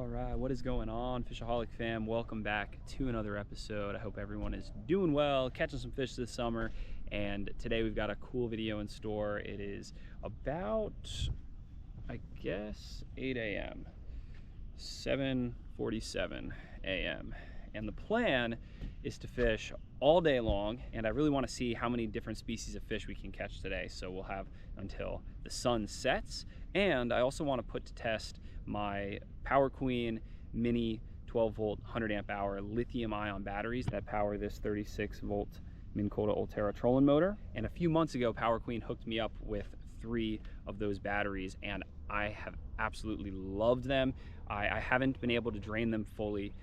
All right, what is going on, FishAholic fam? Welcome back to another episode. I hope everyone is doing well, catching some fish this summer. And today we've got a cool video in store. It is about, I guess, 8 a.m. 7:47 a.m. And the plan is to fish all day long, and I really want to see how many different species of fish we can catch today. So we'll have until the sun sets, and I also want to put to test my Power Queen mini 12-volt 100 amp hour lithium ion batteries that power this 36-volt Minn Kota Ulterra trolling motor. And a few months ago, Power Queen hooked me up with 3 of those batteries, and I have absolutely loved them. I haven't been able to drain them fully.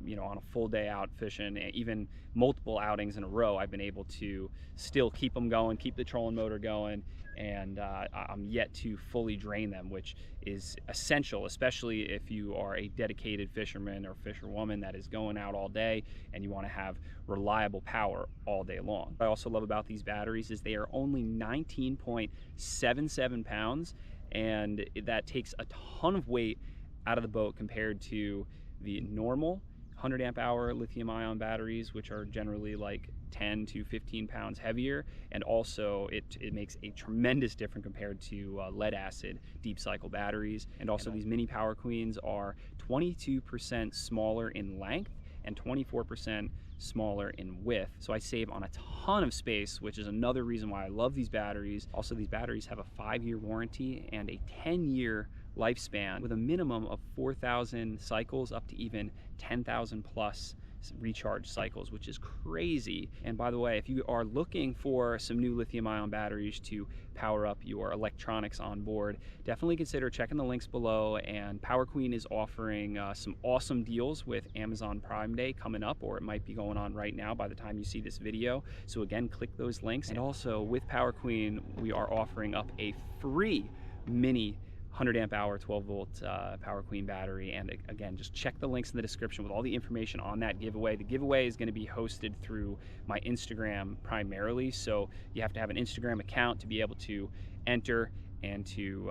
You know, on a full day out fishing, even multiple outings in a row, I've been able to still keep them going, keep the trolling motor going, and I'm yet to fully drain them, which is essential, especially if you are a dedicated fisherman or fisherwoman that is going out all day and you want to have reliable power all day long. What I also love about these batteries is they are only 19.77 pounds, and that takes a ton of weight out of the boat compared to the normal 100 amp hour lithium ion batteries, which are generally like 10 to 15 pounds heavier. And also it makes a tremendous difference compared to lead acid deep cycle batteries. And also these mini Power Queens are 22% smaller in length and 24% smaller in width. So I save on a ton of space, which is another reason why I love these batteries. Also, these batteries have a 5-year warranty and a 10-year lifespan with a minimum of 4,000 cycles up to even 10,000 plus recharge cycles, which is crazy. And by the way, if you are looking for some new lithium ion batteries to power up your electronics on board, definitely consider checking the links below. And Power Queen is offering some awesome deals with Amazon Prime Day coming up, or it might be going on right now by the time you see this video. So again, click those links. And also with Power Queen, we are offering up a free mini 100 amp hour 12-volt Power Queen battery. And again, just check the links in the description with all the information on that giveaway. The giveaway is going to be hosted through my Instagram primarily, so you have to have an Instagram account to be able to enter and to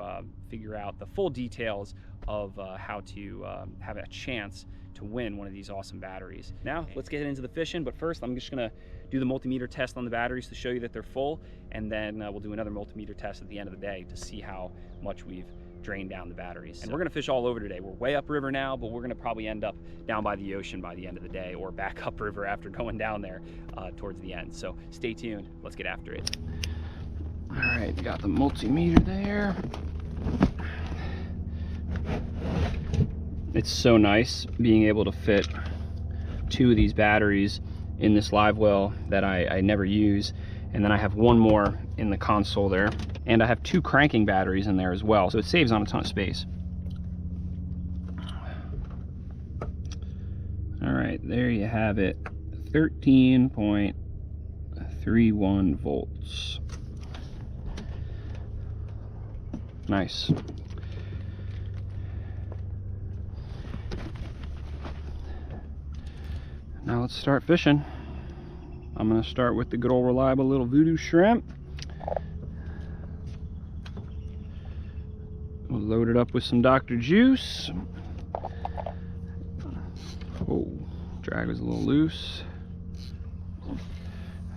figure out the full details of how to have a chance to win one of these awesome batteries. Now let's get into the fishing, but first I'm just gonna do the multimeter test on the batteries to show you that they're full, and then we'll do another multimeter test at the end of the day to see how much we've drained down the batteries. And we're gonna fish all over today. We're way upriver now, but we're gonna probably end up down by the ocean by the end of the day, or back upriver after going down there towards the end. So stay tuned, let's get after it. All right, got the multimeter there. It's so nice being able to fit 2 of these batteries in this live well that I never use, and then I have one more in the console there, and I have 2 cranking batteries in there as well, so it saves on a ton of space. All right, there you have it, 13.31 volts. Nice. Now let's start fishing. I'm gonna start with the good old reliable little voodoo shrimp. We'll load it up with some Dr. Juice. Oh, drag was a little loose.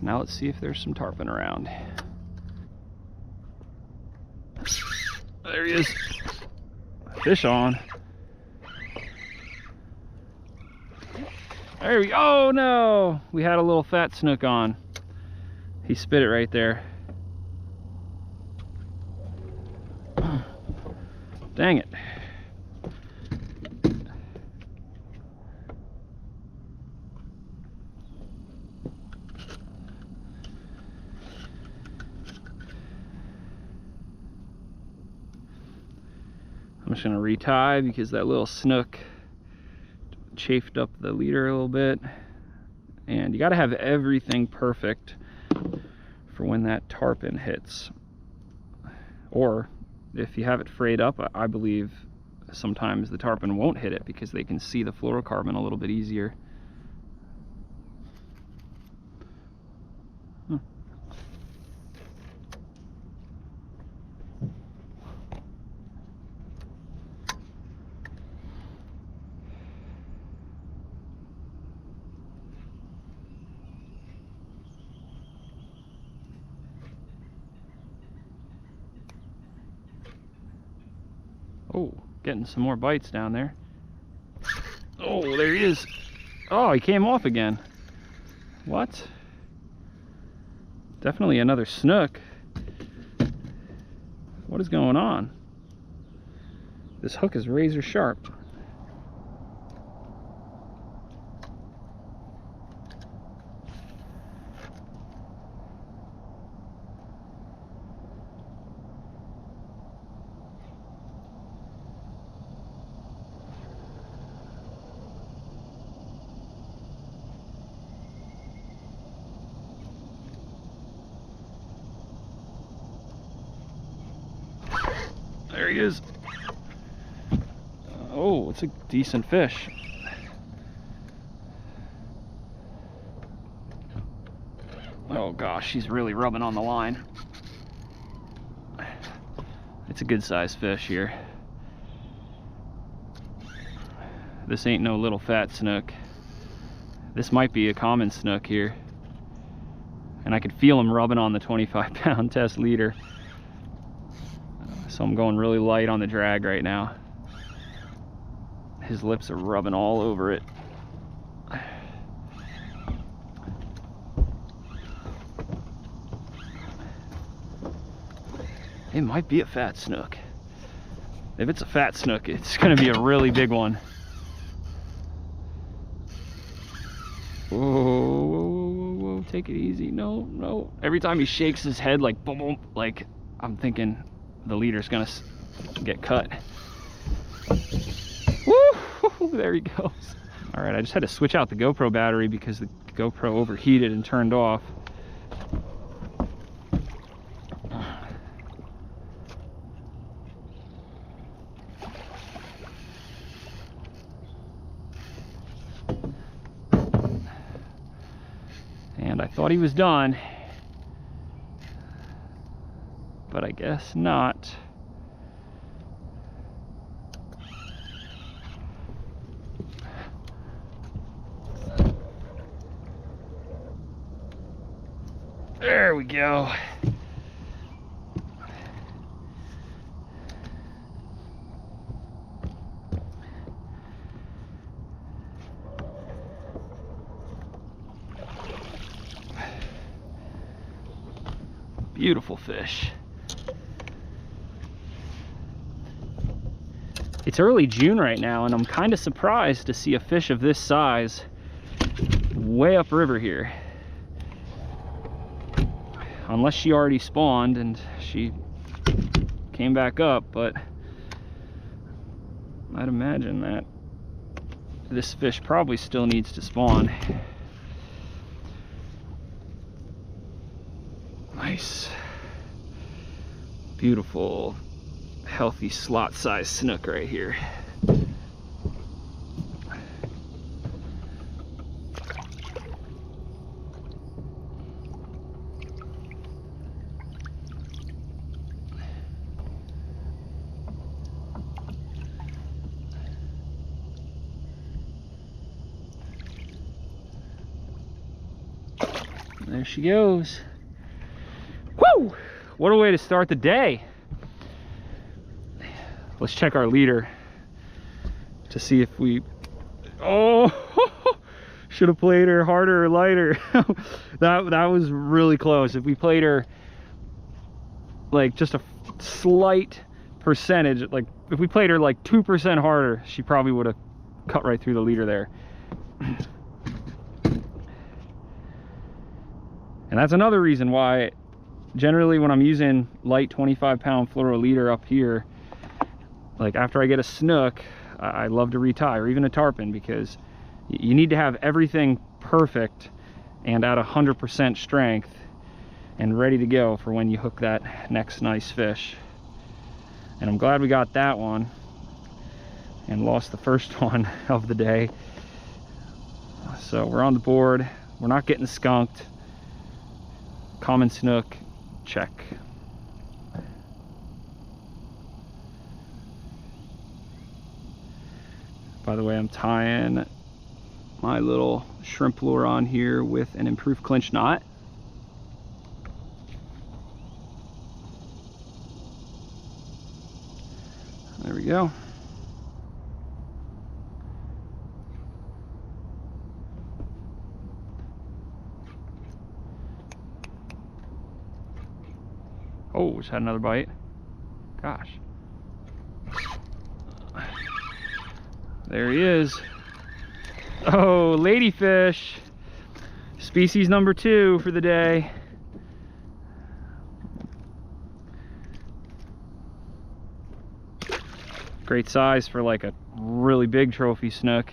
Now let's see if there's some tarpon around. There he is. Fish on. There we go. Oh no! We had a little fat snook on. He spit it right there. Dang it. I'm just gonna retie because that little snook chafed up the leader a little bit. And you got to have everything perfect for when that tarpon hits. Or if you have it frayed up, I believe sometimes the tarpon won't hit it because they can see the fluorocarbon a little bit easier. Oh, getting some more bites down there. Oh, there he is. Oh, he came off again. What? Definitely another snook. What is going on? This hook is razor sharp. There he is. Oh, it's a decent fish. Oh gosh, he's really rubbing on the line. It's a good sized fish here. This ain't no little fat snook. This might be a common snook here. And I could feel him rubbing on the 25-pound test leader. So I'm going really light on the drag right now. His lips are rubbing all over it. It might be a fat snook. If it's a fat snook, it's gonna be a really big one. Whoa, whoa, whoa, whoa, take it easy. No, no. Every time he shakes his head like boom, boom, like I'm thinking the leader's gonna get cut. Woo! There he goes. All right, I just had to switch out the GoPro battery because the GoPro overheated and turned off. And I thought he was done, but I guess not. There we go. Beautiful fish. It's early June right now, and I'm kind of surprised to see a fish of this size way upriver here. Unless she already spawned and she came back up, but I'd imagine that this fish probably still needs to spawn. Nice, beautiful, healthy slot-sized snook right here. There she goes. Woo! What a way to start the day. Let's check our leader to see if we... Oh! Should have played her harder or lighter. that was really close. If we played her like just a slight percentage, like if we played her like 2% harder, she probably would have cut right through the leader there. And that's another reason why generally when I'm using light 25-pound fluoro leader up here, like after I get a snook, I love to retie, or even a tarpon, because you need to have everything perfect and at 100% strength and ready to go for when you hook that next nice fish. And I'm glad we got that one and lost the first one of the day. So we're on the board. We're not getting skunked. Common snook, check. By the way, I'm tying my little shrimp lure on here with an improved clinch knot. There we we go. Oh, just had another bite. Gosh. There he is. Oh, ladyfish. Species number 2 for the day. Great size for like a really big trophy snook.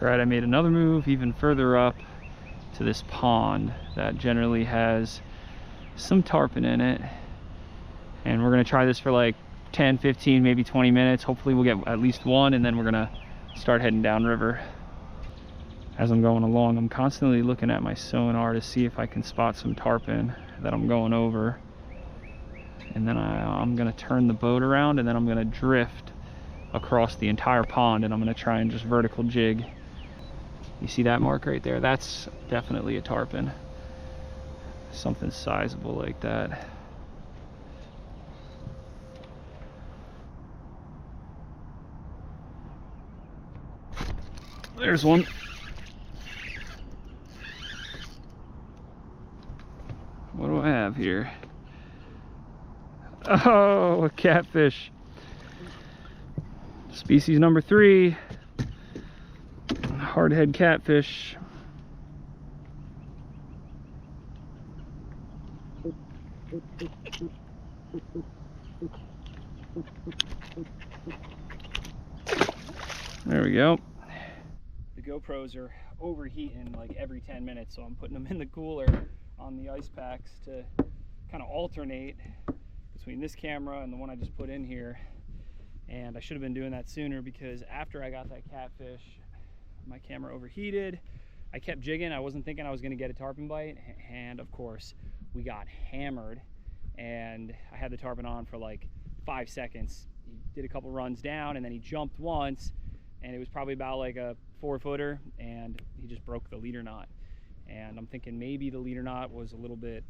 Alright, I made another move even further up to this pond that generally has some tarpon in it. And we're gonna try this for like 10, 15, maybe 20 minutes. Hopefully we'll get at least one, and then we're gonna start heading downriver. As I'm going along, I'm constantly looking at my sonar to see if I can spot some tarpon that I'm going over. And then I'm gonna turn the boat around, and then I'm gonna drift across the entire pond, and I'm gonna try and just vertical jig. You see that mark right there? That's definitely a tarpon. Something sizable like that. There's one. What do I have here? Oh, a catfish. Species number 3. Hardhead catfish. There we go. The GoPros are overheating like every 10 minutes, so I'm putting them in the cooler on the ice packs to kind of alternate between this camera and the one I just put in here. And I should have been doing that sooner, because after I got that catfish, my camera overheated. I kept jigging. I wasn't thinking I was going to get a tarpon bite, and of course we got hammered. And I had the tarpon on for like 5 seconds. He did a couple runs down, and then he jumped once, and it was probably about like a 4-footer, and he just broke the leader knot. And I'm thinking maybe the leader knot was a little bit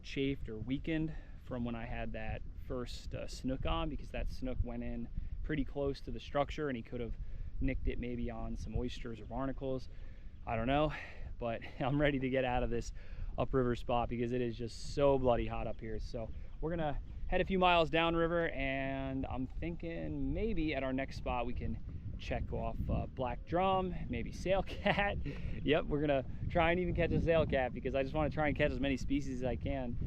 chafed or weakened from when I had that first snook on, because that snook went in pretty close to the structure, and he could have nicked it maybe on some oysters or barnacles. I don't know, but I'm ready to get out of this upriver spot because it is just so bloody hot up here. So we're gonna head a few miles downriver, and I'm thinking maybe at our next spot we can check off black drum, maybe sailcat. Yep, we're gonna try and even catch a sailcat, because I just want to try and catch as many species as I can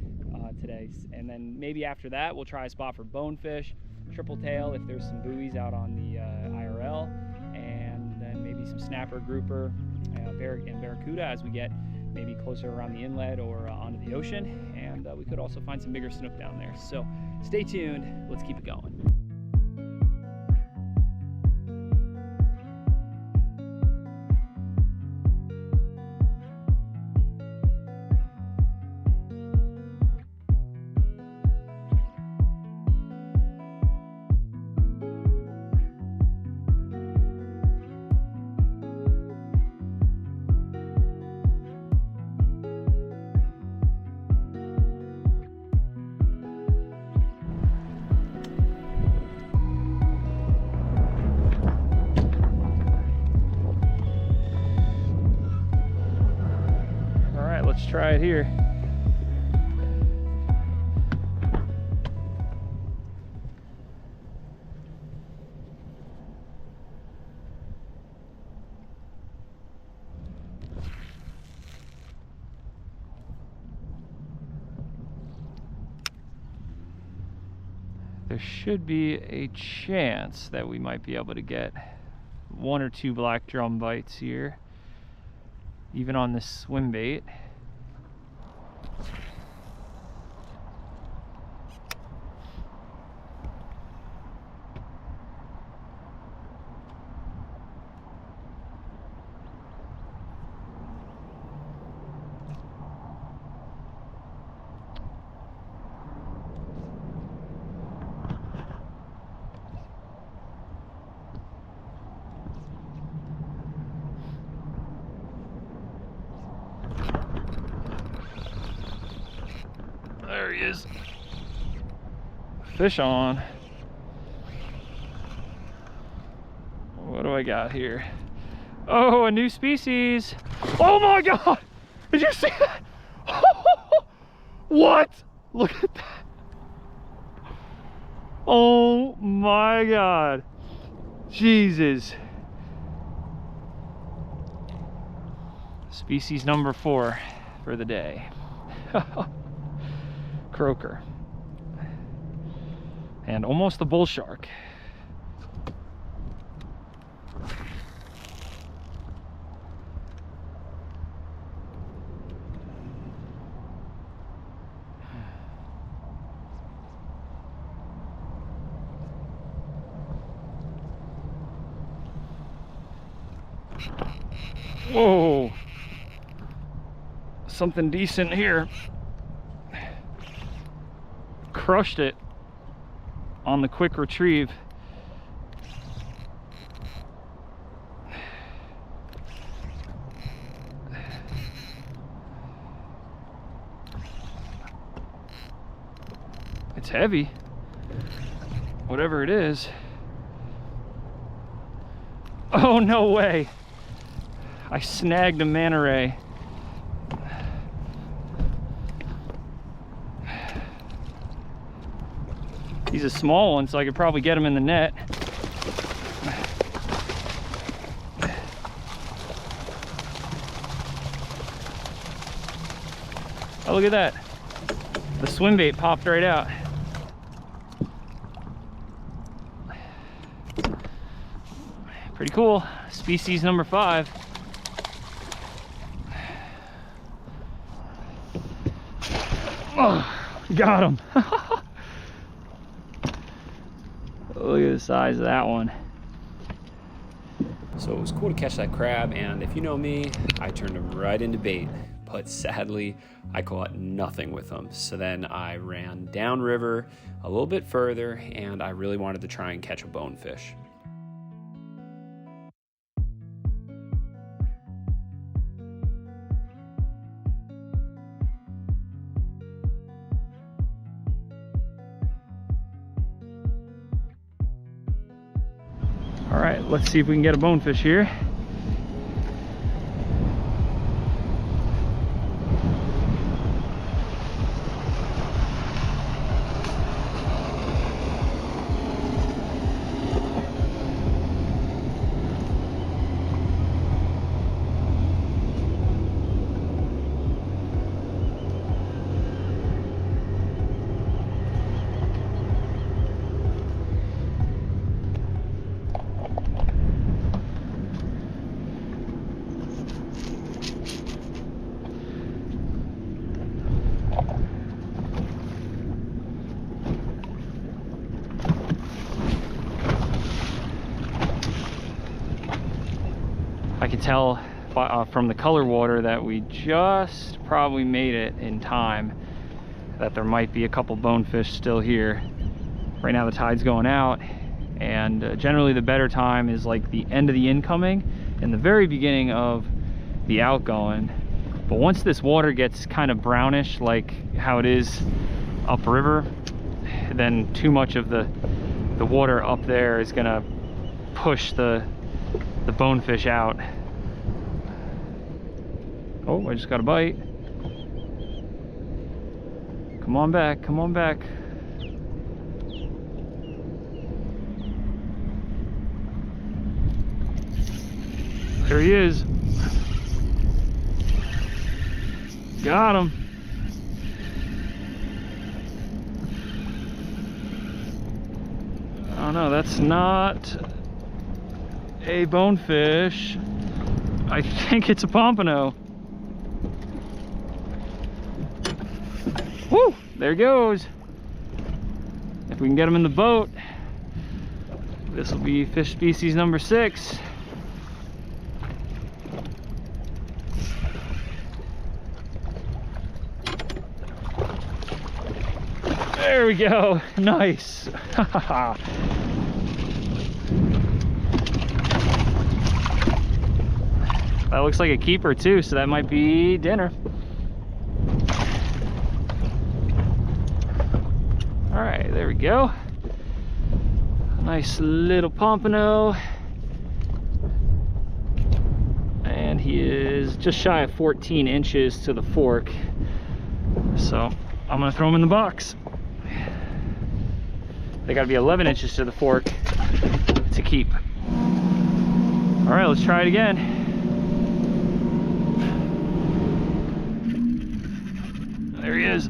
today. And then maybe after that we'll try a spot for bonefish, triple tail if there's some buoys out on the IRL, and then maybe some snapper, grouper, and barracuda as we get maybe closer around the inlet or onto the ocean. And we could also find some bigger snook down there. So stay tuned, let's keep it going. Let's try it here. There should be a chance that we might be able to get 1 or 2 black drum bites here, even on this swim bait. There he is. Fish on. do I got here? Oh, a new species. Oh my God! Did you see that? What? Look at that. Oh my God. Jesus. Species number 4 for the day. Croaker. And almost the bull shark. Whoa, something decent here. Crushed it on the quick retrieve. It's heavy, whatever it is. Oh, no way. I snagged a manta ray. He's a small one, so I could probably get him in the net. Oh, look at that. The swim bait popped right out. Pretty cool. Species number 5. Oh, got him. Look at the size of that one. So it was cool to catch that crab, and if you know me, I turned him right into bait, but sadly I caught nothing with him. So then I ran downriver a little bit further, and I really wanted to try and catch a bonefish. All right, let's see if we can get a bonefish here. I can tell from the color water that we just probably made it in time, that there might be a couple bonefish still here. Right now the tide's going out, and generally the better time is like the end of the incoming and the very beginning of the outgoing. But once this water gets kind of brownish like how it is upriver, then too much of the water up there is gonna push the bonefish out. Oh, I just got a bite. Come on back, come on back. There he is. Got him. Oh no, that's not a bonefish. I think it's a pompano. Woo! There he goes. If we can get him in the boat, this will be fish species number 6. There we go. Nice. That looks like a keeper too, so that might be dinner. All right, there we go. Nice little pompano. He is just shy of 14 inches to the fork. So I'm gonna throw him in the box. They gotta be 11 inches to the fork to keep. All right, let's try it again. There he is.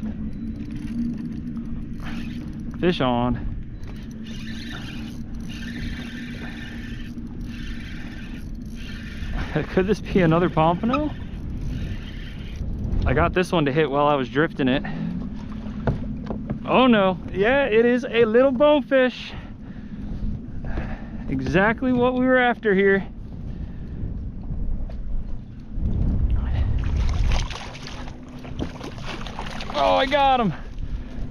Fish on. Could this be another pompano? I got this one to hit while I was drifting it. Oh no, yeah, it is a little bonefish. Exactly what we were after here. Oh, I got him.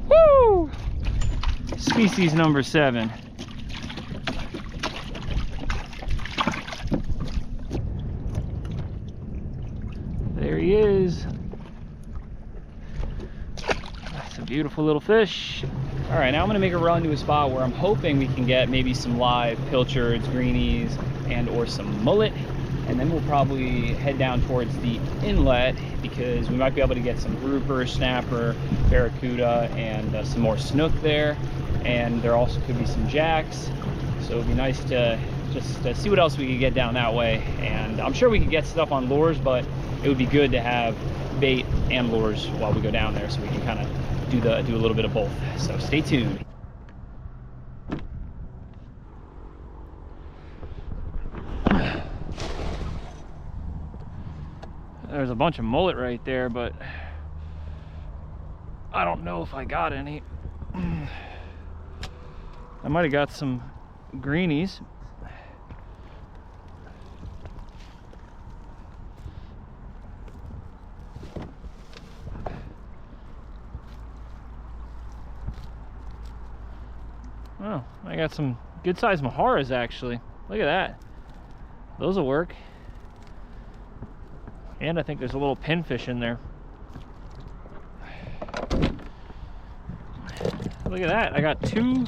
Woo! Species number 7. There he is. That's a beautiful little fish. All right, now I'm gonna make a run to a spot where I'm hoping we can get maybe some live pilchards, greenies, and or some mullet. And then we'll probably head down towards the inlet because we might be able to get some grouper, snapper, barracuda, and some more snook there. And there also could be some jacks. So it'd be nice to just see what else we could get down that way. And I'm sure we could get stuff on lures, but it would be good to have bait and lures while we go down there so we can kind of do a little bit of both. So stay tuned. There's a bunch of mullet right there, but I don't know if I got any. I might have got some greenies. Oh, I got some good sized maharas actually. Look at that. Those will work. And I think there's a little pinfish in there. Look at that. I got 2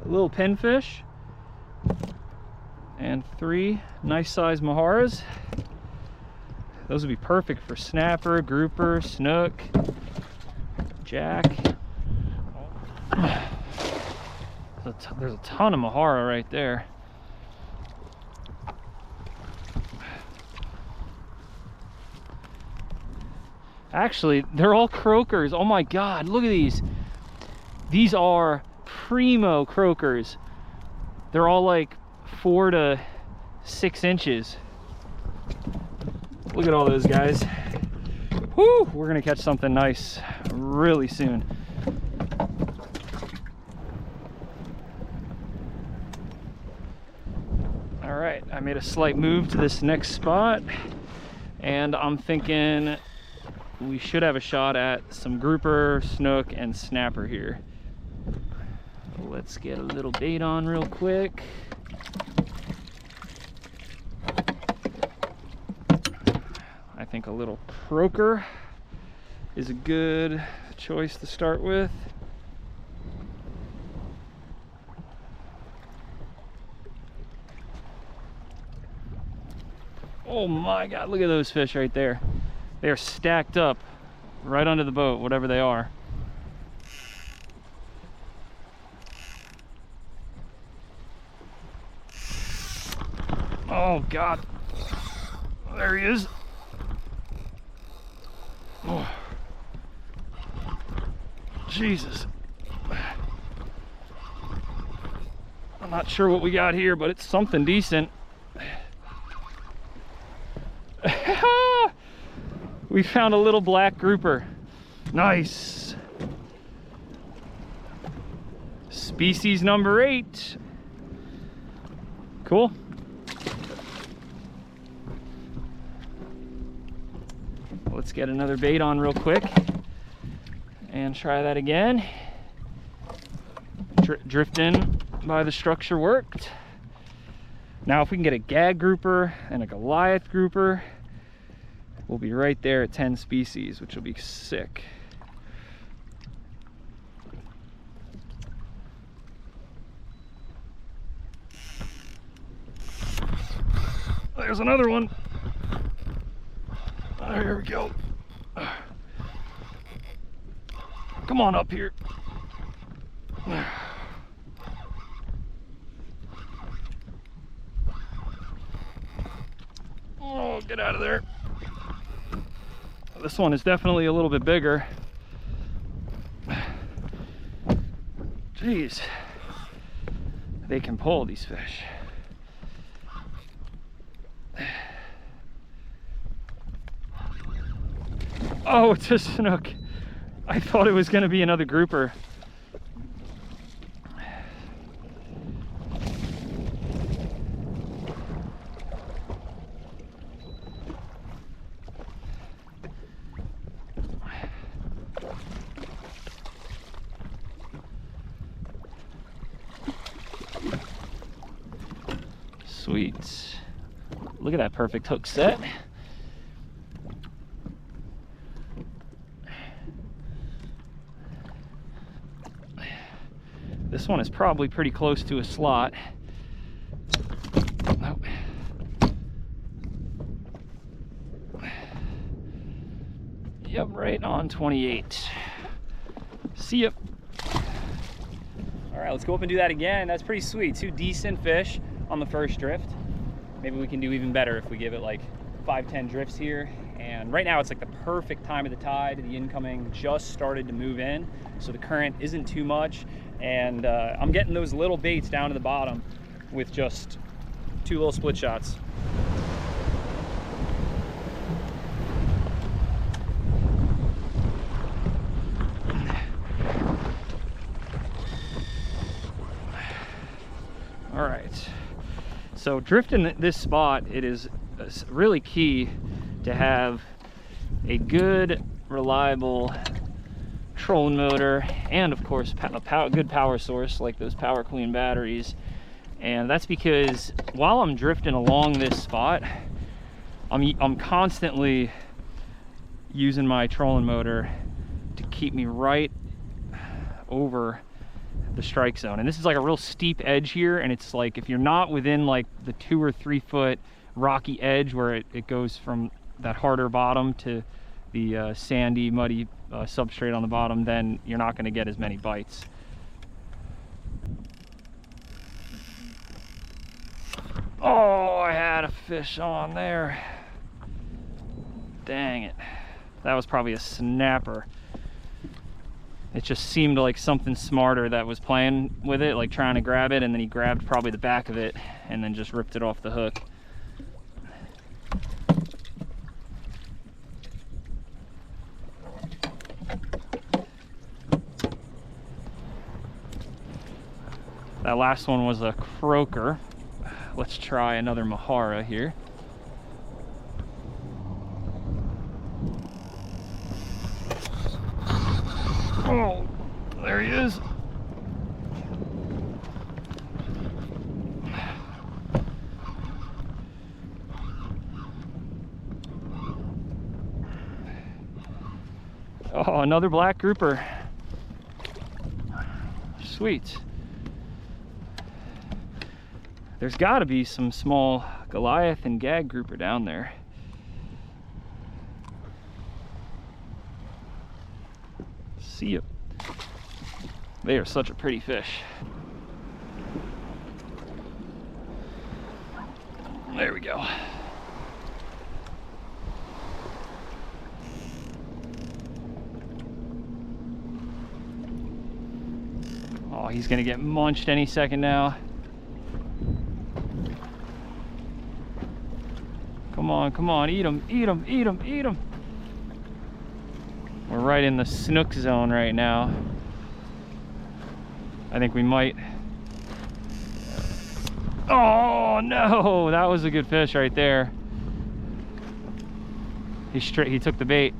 little pinfish and 3 nice sized maharas. Those would be perfect for snapper, grouper, snook, jack. There's a ton of mahara right there. Actually, they're all croakers. Oh my God, look at these. These are primo croakers. They're all like 4 to 6 inches. Look at all those guys. Whoo, we're gonna catch something nice really soon. All right, I made a slight move to this next spot and I'm thinking we should have a shot at some grouper, snook, and snapper here. Let's get a little bait on real quick. I think a little croaker is a good choice to start with. Oh my God, look at those fish right there. They are stacked up right under the boat, whatever they are. Oh God, there he is. Oh. Jesus. I'm not sure what we got here, but it's something decent. We found a little black grouper. Nice. Species number 8. Cool. Let's get another bait on real quick and try that again. Drifting by the structure worked. Now if we can get a gag grouper and a Goliath grouper, we'll be right there at 10 species, which will be sick. There's another one. There we go. Come on up here. Oh, get out of there. This one is definitely a little bit bigger. Jeez. They can pull, these fish. Oh, it's a snook. I thought it was going to be another grouper. Sweet. Look at that perfect hook set. This one is probably pretty close to a slot. Nope. Yep, right on 28. See ya. All right, let's go up and do that again. That's pretty sweet. 2 decent fish on the first drift. Maybe we can do even better if we give it like 5-10 drifts here. And right now it's like the perfect time of the tide. The incoming just started to move in, so the current isn't too much. And I'm getting those little baits down to the bottom with just 2 little split shots. All right, so drifting this spot, it is really key to have a good, reliable trolling motor, and of course a good power source like those Power Queen batteries. And that's because while I'm drifting along this spot, I'm constantly using my trolling motor to keep me right over the strike zone. And this is like a real steep edge here, and it's like if you're not within like the 2 or 3 foot rocky edge where it goes from that harder bottom to the sandy, muddy substrate on the bottom, then you're not going to get as many bites. Oh, I had a fish on there. Dang it. That was probably a snapper. It just seemed like something smarter that was playing with it, like trying to grab it, and then he grabbed probably the back of it and then just ripped it off the hook. That last one was a croaker. Let's try another Mahara here. Oh, there he is. Oh, another black grouper. Sweet. There's got to be some small Goliath and gag grouper down there. See ya. They are such a pretty fish. There we go. Oh, he's gonna get munched any second now. Come on, eat him, eat him, eat him, eat him. We're right in the snook zone right now. I think we might. Oh no, that was a good fish right there. He took the bait.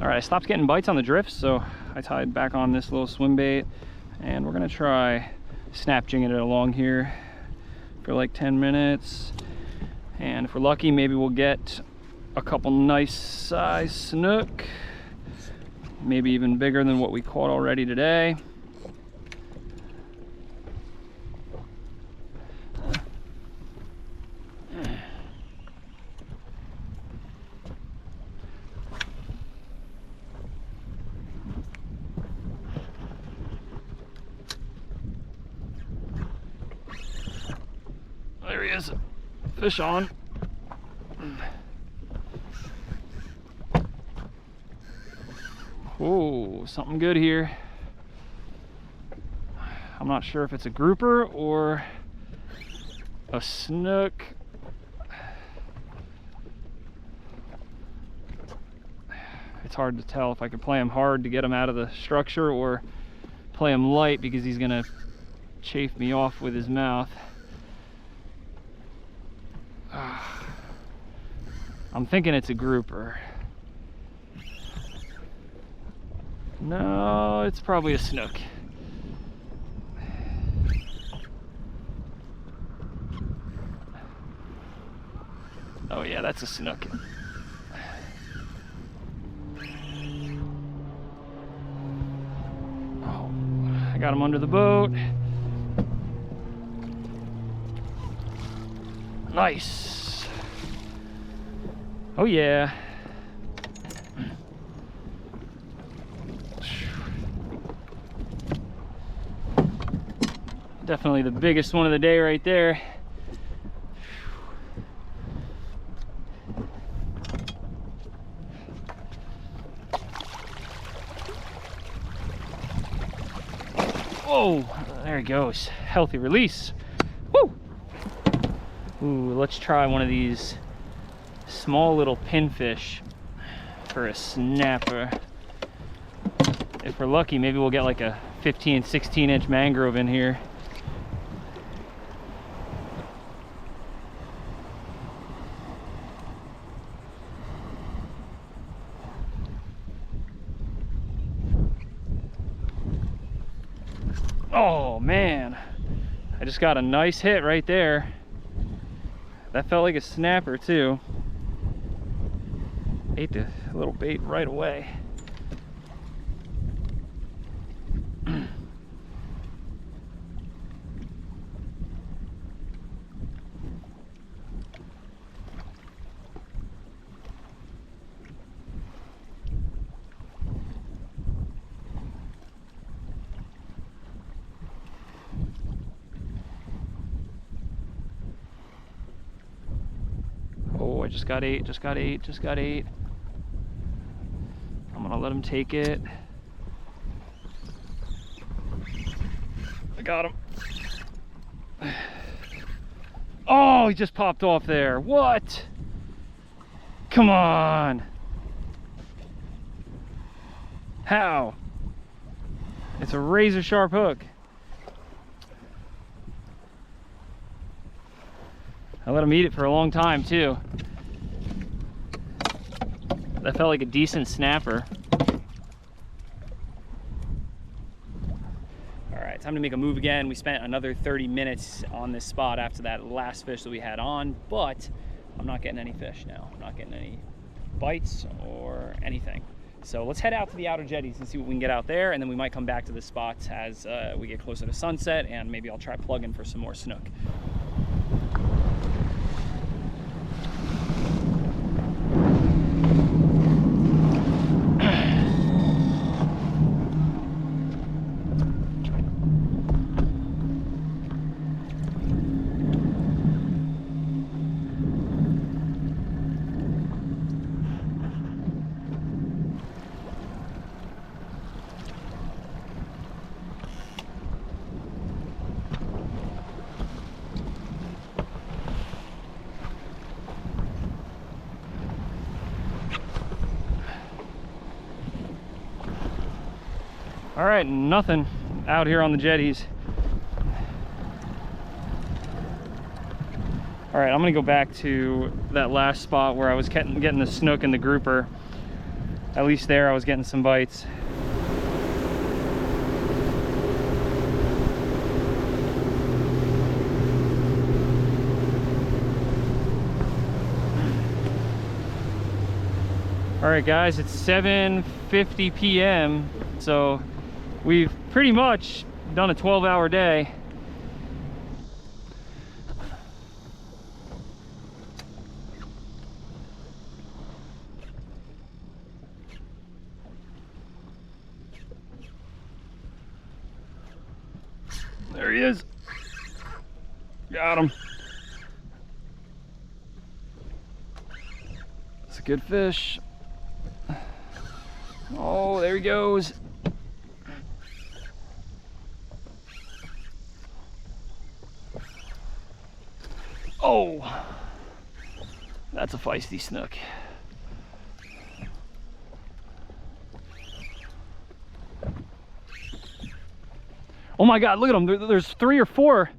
All right, I stopped getting bites on the drifts, so I tied back on this little swim bait, and we're gonna try snap jigging it along here for like 10 minutes. And if we're lucky, maybe we'll get a couple nice size snook, maybe even bigger than what we caught already today. he is. Fish on. Whoa, something good here. I'm not sure if it's a grouper or a snook. It's hard to tell if I could play him hard to get him out of the structure or play him light because he's gonna chafe me off with his mouth. I'm thinking it's a grouper. No, it's probably a snook. Oh yeah, that's a snook. Oh, I got him under the boat. Nice. Oh yeah. Definitely the biggest one of the day right there. Whoa, there he goes. Healthy release. Woo! Ooh, let's try one of these small little pinfish for a snapper. If we're lucky, maybe we'll get like a 15, 16-inch mangrove in here. Oh man, I just got a nice hit right there. That felt like a snapper too. Ate the little bait right away. Oh, I just got eight. I'm gonna let him take it. I got him. Oh, he just popped off there. What? Come on. How? It's a razor sharp hook. I let him eat it for a long time too. That felt like a decent snapper. All right, time to make a move again. We spent another 30 minutes on this spot after that last fish that we had on, but I'm not getting any fish now. I'm not getting any bites or anything. So let's head out to the outer jetties and see what we can get out there, and then we might come back to this spot as we get closer to sunset, and maybe I'll try plugging for some more snook. All right, nothing out here on the jetties. All right, I'm gonna go back to that last spot where I was getting the snook and the grouper. At least there I was getting some bites. All right guys, it's 7:50 p.m. so we've pretty much done a 12-hour day. There he is. Got him. a good fish. Oh, there he goes. Oh, that's a feisty snook. Oh my God, look at them. There's 3 or 4.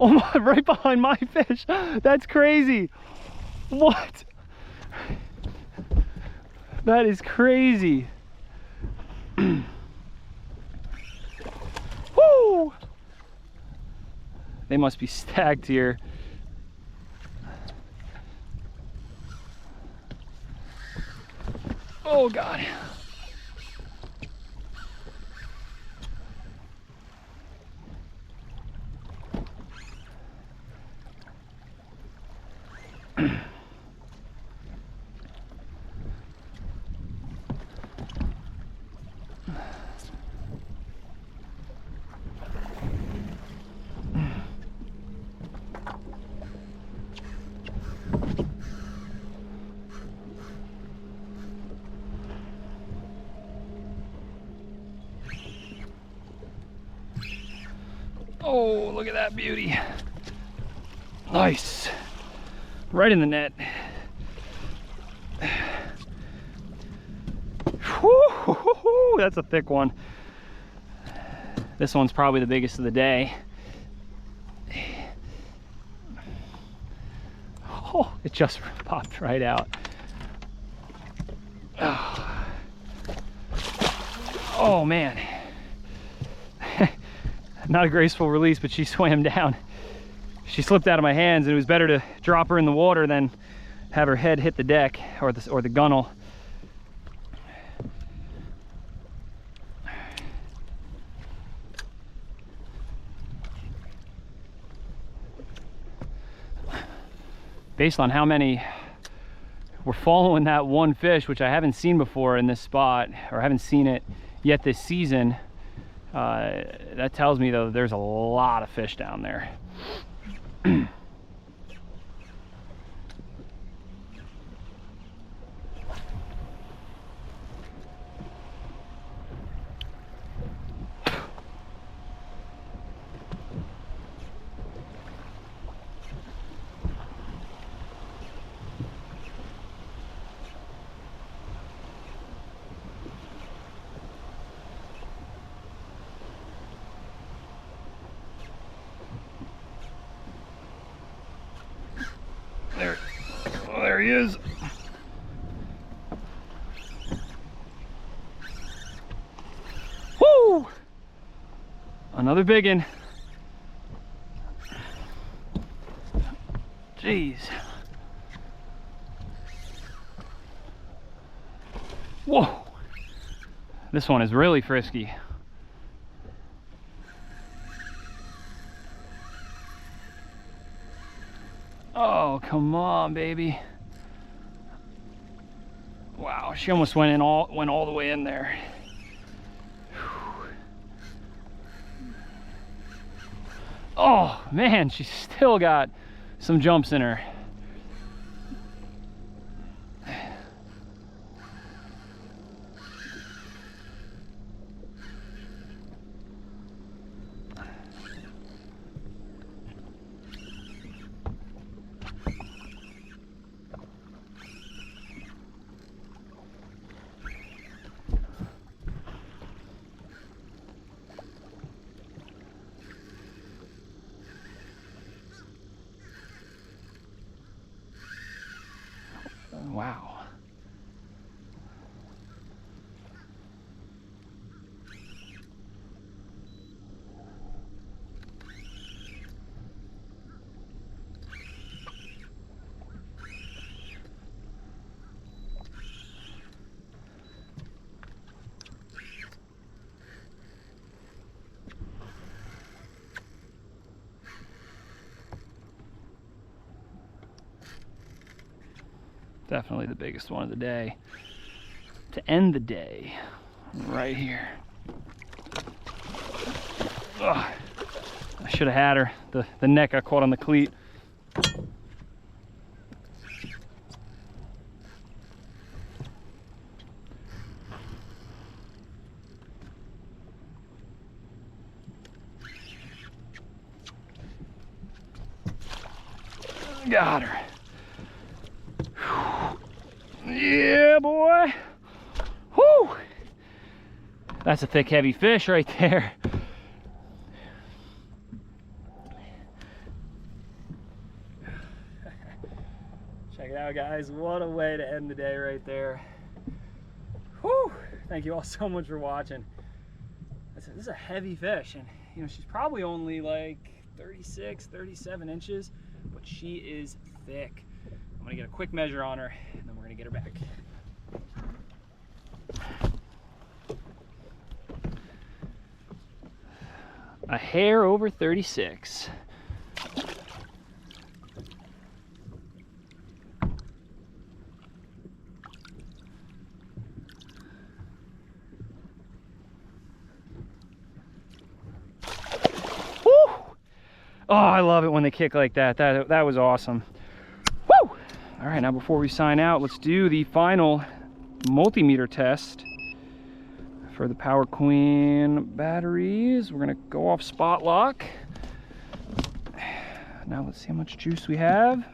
Oh my, right behind my fish. That's crazy. What? That is crazy. Woo! They must be stacked here. Oh God. Oh, look at that beauty. Nice. Right in the net. Woo, that's a thick one. This one's probably the biggest of the day. Oh, it just popped right out. Oh man. Not a graceful release, but she swam down. She slipped out of my hands, and it was better to drop her in the water than have her head hit the deck or the gunnel. Based on how many we're following that one fish, which I haven't seen before in this spot, or haven't seen it yet this season, that tells me though there's a lot of fish down there. There he is. Woo! Another big one. Jeez. Whoa. This one is really frisky. Oh, come on, baby. Wow, she almost went all the way in there. Whew. Oh man, she's still got some jumps in her. Wow. Definitely the biggest one of the day. To end the day, right here. Ugh. I should have had her. The neck got caught on the cleat. Got her. Yeah, boy. Whoo! That's a thick, heavy fish right there. Check it out, guys. What a way to end the day right there. Whew! Thank you all so much for watching. This is a heavy fish, and you know, she's probably only like 36, 37 inches, but she is thick. I'm gonna get a quick measure on her, and then we're gonna get her back. A hair over 36. Oh, I love it when they kick like that. That was awesome. Woo! All right, now before we sign out, let's do the final multimeter test for the Power Queen batteries. We're gonna go off spot lock. Now let's see how much juice we have.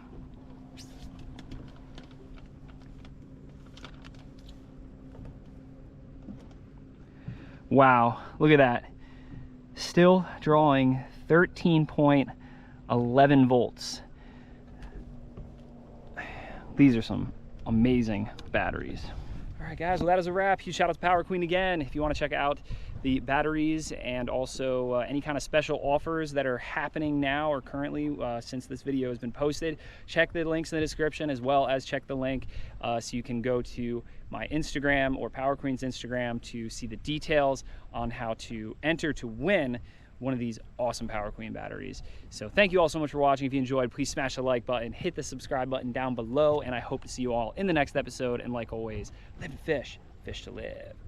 Wow, look at that. Still drawing 13.11 volts. These are some amazing batteries. All right, guys, well, that is a wrap. Huge shout out to Power Queen again. If you want to check out the batteries and also any kind of special offers that are happening now or currently since this video has been posted, check the links in the description, as well as check the link so you can go to my Instagram or Power Queen's Instagram to see the details on how to enter to win one of these awesome Power Queen batteries. So thank you all so much for watching. If you enjoyed, please smash the like button, hit the subscribe button down below, and I hope to see you all in the next episode. And like always, live and fish, fish to live.